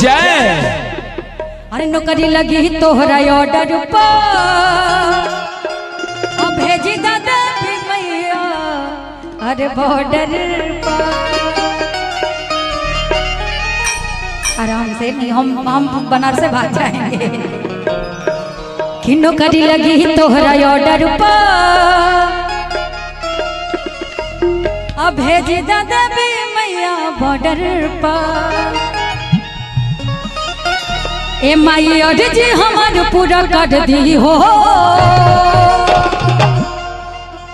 जय। अरे नौकरी लगी तोहरा ऑर्डर पर भेजी दादा भी मैया अरे बॉर्डर पर। आराम से नहीं हम बनारस से भाग जाएंगे कि नौकरी लगी तोहरा ऑर्डर पर अब भेजी दादा भी मैया बॉर्डर पर। ए माई अर्जी हमार पूरा कर दी हो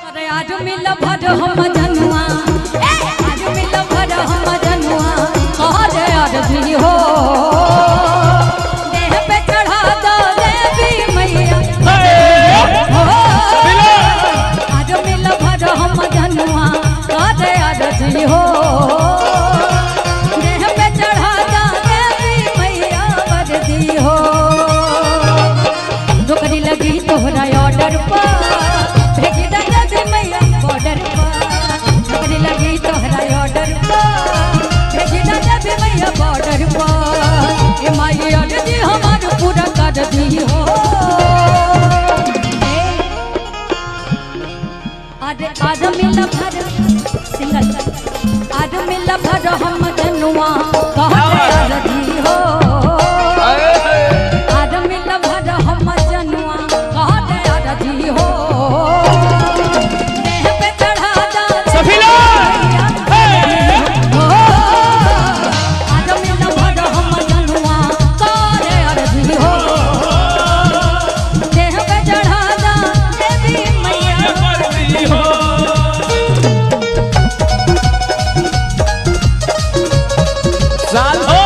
अरे आज मिल भर हम जनुआ आज मिल भर हम जनुआ आज अर्जी हो देह पे चढ़ा दो देवी मैया आज मिल भर हम जनुआ आज अर्जी हो देह पे चढ़ा दो देवी मैया अर्जी हो। नौकरी लगी तोहरा ऑर्डर पर भेजी दादा भी मैया बॉर्डर पर। नौकरी लगी तोहरा ऑर्डर पर भेजी दादा भी मैया बॉर्डर पर। ए माई अर्जी हमार पूरा कर दी हो आज मिल भर सिंगल आज मिल भर हम जनुआ अर्जी हो आज मिल भर हम जनुआ अर्जी हो देह पे चढ़ा दो सभी लोग आज मिल भर हम जनुआ अर्जी हो देह पे चढ़ा दो देवी मैया अर्जी हो। साल हो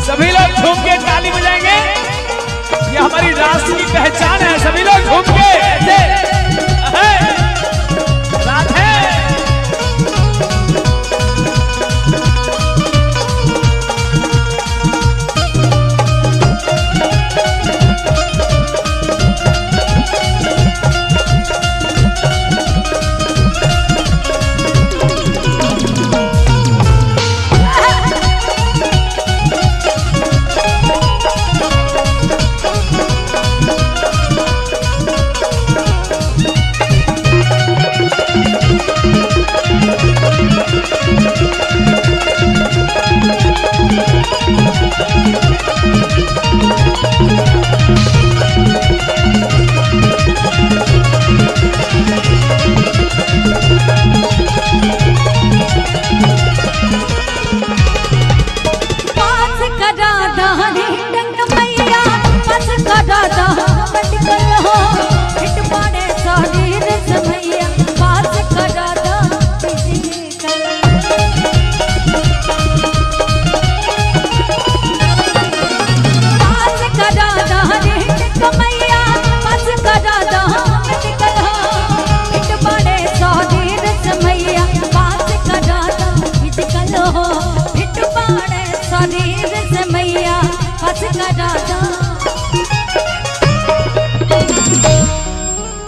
सभी लोग झूम के ताली बजाएंगे ये हमारी राष्ट्र की पहचान है। सभी लोग झूम के ऐसे राधे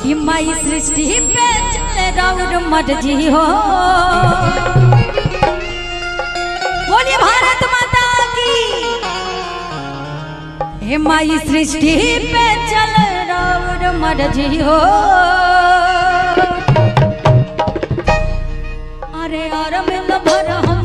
कि माई सृष्टि पे चले राउर मर्जी हो। बोलिए भारत माता की। हे माई सृष्टि पे चले राउर मर्जी हो अरे और मिल भर हम